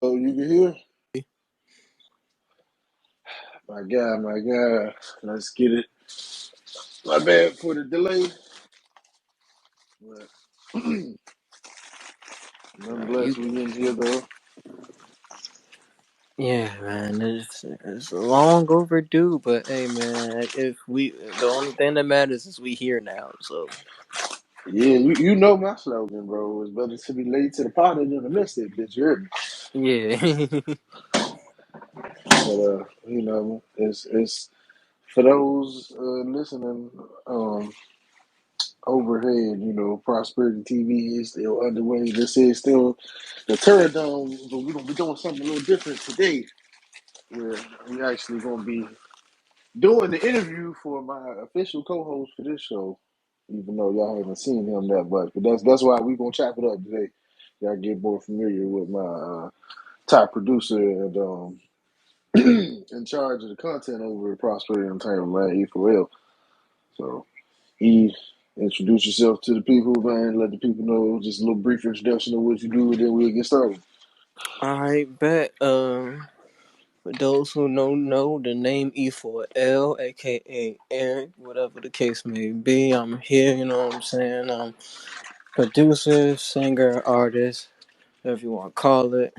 Oh, you can hear? My God. Let's get it. My bad for the delay. But You, nonetheless, we in here though. yeah, man, it's long overdue, but hey, man, if we, the only thing that matters is we here now. So Yeah, you know my slogan, bro. It's better to be late to the party than to miss it, bitch. You heard me. yeah, But it's for those listening. Overhead, Prosperity TV is still underway. This is still the Terradome, but we're gonna be doing something a little different today. Where we actually gonna be doing the interview for my official co-host for this show, even though y'all haven't seen him that much. But that's why we gonna chop it up today. Y'all get more familiar with my top producer and in charge of the content over at Prosperity Entertainment, man, E4L. So he introduce yourself to the people, man. Let the people know just a little brief introduction of what you do, and then we'll get started. I bet. For those who don't know, the name E4L, aka Eric, whatever the case may be, I'm here. You know what I'm saying? I'm producer, singer, artist, whatever you want to call it.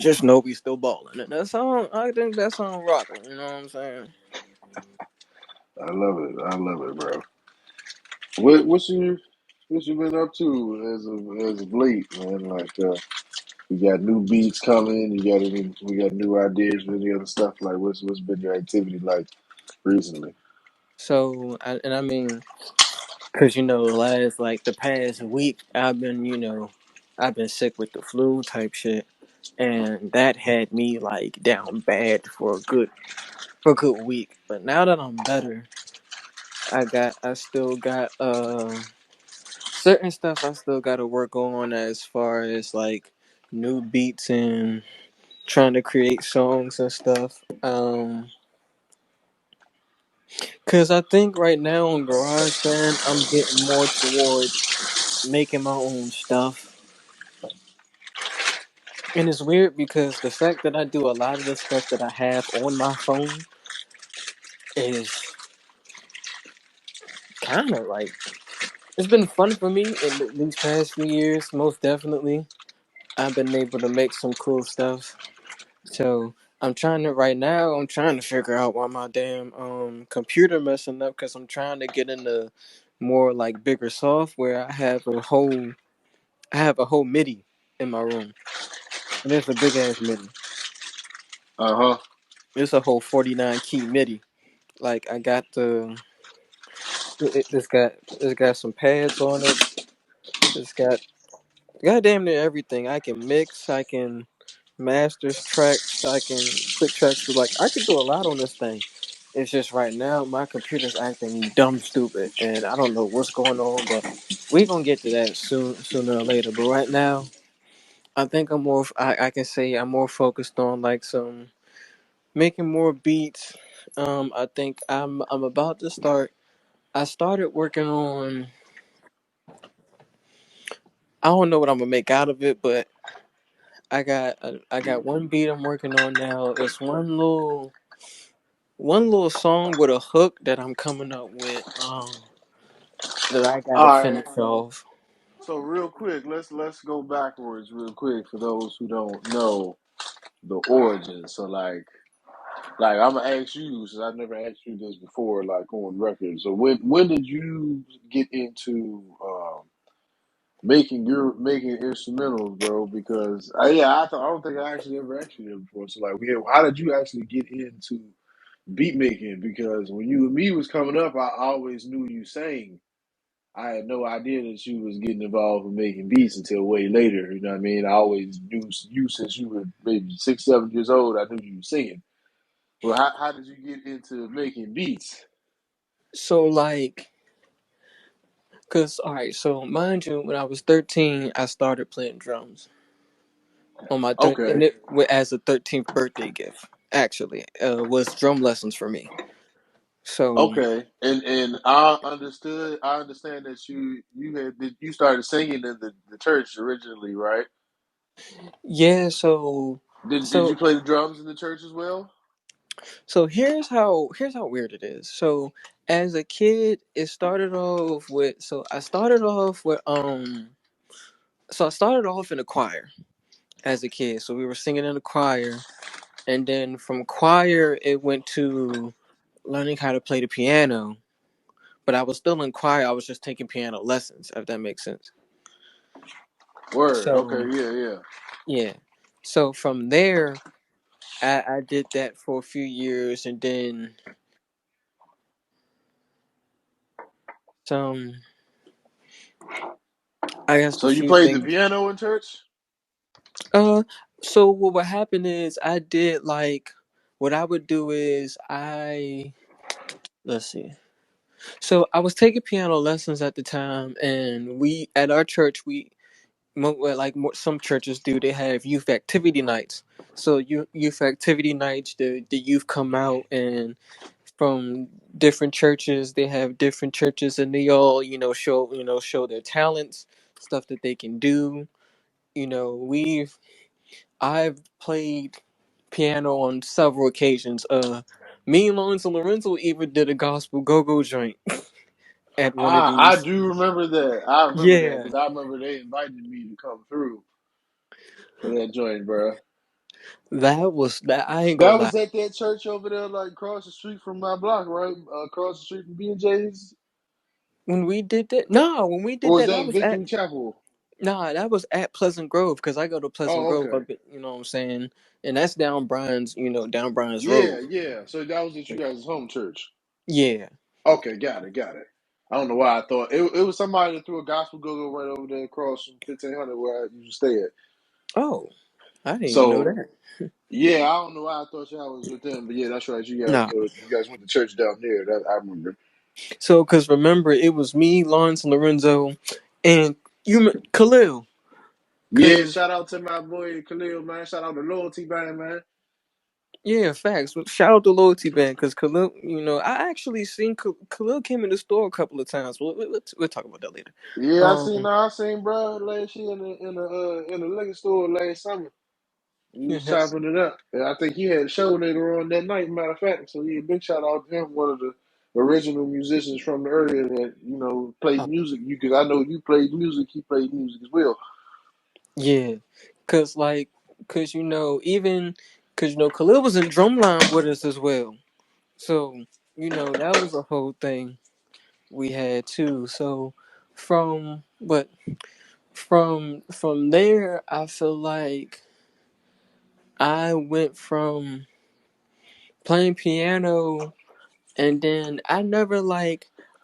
Just know we still balling, and that's how I think that's how I'm rocking. You know what I'm saying? I love it. I love it, bro. What you been up to as of late, man? Like we got new beats coming. We got new ideas for any other stuff. Like what's been your activity like recently? And I mean, cause last like the past week, I've been sick with the flu type shit, and that had me like down bad for a good week. But now that I'm better, I still got certain stuff I still got to work on as far as like new beats and trying to create songs and stuff. Cause I think right now on GarageBand, I'm getting more towards making my own stuff. And it's weird because the fact that I do a lot of the stuff that I have on my phone is kind of like it's been fun for me in these past few years. Most definitely, I've been able to make some cool stuff. So I'm trying to figure out why my damn computer messing up because I'm trying to get into more like bigger software. I have a whole MIDI in my room, and it's a big ass MIDI. Uh huh. It's a whole 49 key MIDI. Like I got it's got some pads on it. It's got goddamn near everything. I can mix. I can masters tracks. I can click tracks. But like I can do a lot on this thing. It's just right now my computer's acting dumb stupid, and I don't know what's going on. But we gonna get to that sooner or later. But right now, I think I can say I'm more focused on like some making more beats. I think I'm about to start. I started working on. I don't know what I'm gonna make out of it, but I got one beat I'm working on now. It's one little song with a hook that I'm coming up with. That I gotta All right. finish off. So real quick, let's go backwards real quick for those who don't know the origin. So like I'm gonna ask you, since I've never asked you this before, like on record. So when did you get into making instrumentals, bro? Because I don't think I actually ever asked you that before. So like, how did you actually get into beat making? Because when you and me was coming up, I always knew you sang. I had no idea that you was getting involved in making beats until way later. You know what I mean? I always knew you since you were maybe 6, 7 years old. I knew you were singing. Well, how did you get into making beats? So like, cause all right. So mind you, when I was 13, I started playing drums on my Okay, and as a 13th birthday gift. Actually, was drum lessons for me. So okay, and I understood. I understand that you started singing in the church originally, right? Yeah, so Did so you play the drums in the church as well? so here's how weird it is. So as a kid, it started off with I started off in a choir as a kid. So we were singing in a choir, and then from choir it went to learning how to play the piano. But I was still in choir. I was just taking piano lessons, if that makes sense. Word. Okay. So Yeah. Yeah. yeah. So from there, I did that for a few years, and then some. I guess So a you few played the things. piano in church? Uh, so what happened is I did like what I would do is let's see. So I was taking piano lessons at the time, and we at our church well, like some churches do, they have youth activity nights. So youth activity nights, the youth come out and from different churches. They have different churches, and they all show their talents, stuff that they can do. We've I've played piano on several occasions. Me, Lawrence, and Lorenzo even did a gospel go-go joint at one of I these. do remember that. I remember that Yeah, because I remember they invited me to come through for that joint, bro. that was that. I ain't gonna That lie. was at that church over there, like across the street from my block, right? Across the street from B&J's. When we did that, no, when we Or did was that, that that was at Victory Chapel? nah, that was at Pleasant Grove because I go to Pleasant Oh, Grove okay. up at, you know what I'm saying, and that's down Bryan's Yeah, Road. yeah. So that was at you guys' home church. Yeah. Okay, got it, got it. I don't know why I thought it was somebody that threw a gospel go-go right over there across from 1500 where I used to stay at. Oh, I didn't even know So that. yeah, I don't know why I thought y'all was with them, but yeah, that's right. Nah. You guys went to church down there. That I remember. So, because remember, it was me, Lawrence, Lorenzo, and Khalil. Yeah, Because, shout out to my boy Khalil, man. Shout out to Loyalty Band, man. yeah, facts. Shout out to Loyalty Band because Khalil, I actually seen Khalil came in the store a couple of times. We'll talk about that later. Yeah, Um, I seen bro last year in the liquor store last summer. We was chopping it up. And I think he had a show later on that night, matter of fact. So yeah, big shout out to him, one of the original musicians from the area that, played music. You cause I know you played music, he played music as well. yeah, because, even, because, Khalil was in Drumline with us as well. So, that was a whole thing we had too. So, from, but from there, I feel like I went from playing piano, and then I never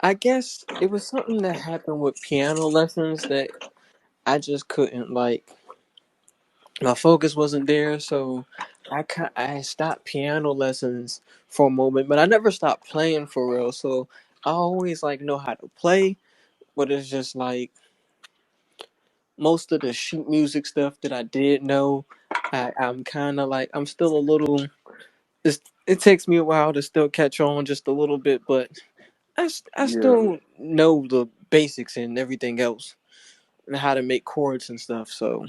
I guess it was something that happened with piano lessons that I just couldn't my focus wasn't there, so I stopped piano lessons for a moment, but I never stopped playing for real. So I always know how to play, but it's just most of the sheet music stuff that I did know, I'm kind of I'm still a little. It takes me a while to still catch on just a little bit, but I Yeah. still know the basics and everything else and how to make chords and stuff. So,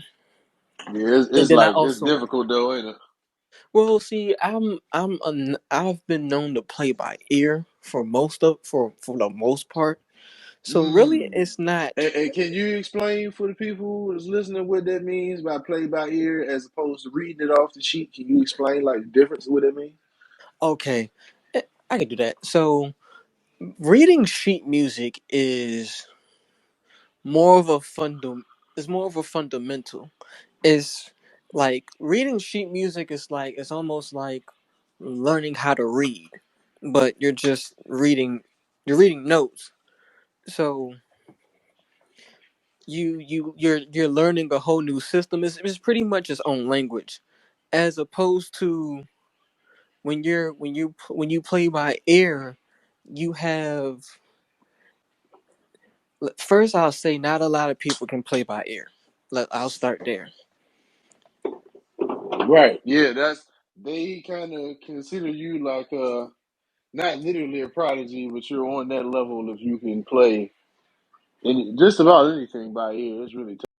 Yeah, and it's then I like it's also, difficult though, ain't it? well, see, I've been known to play by ear for the most part. So really, Mm. it's not And can you explain for the people who's listening what that means by play by ear as opposed to reading it off the sheet? Can you explain like the difference of what that means? okay. I can do that. So reading sheet music more of a fundam is more of a fundamental. It's like reading sheet music is it's almost like learning how to read, but you're reading notes. So you're learning a whole new system. It's pretty much its own language, as opposed to when you play by ear, you have first I'll say not a lot of people can play by ear. I'll start there. Right. Yeah, they kind of consider you like not literally a prodigy, but you're on that level if you can play just about anything by ear. It's really tough.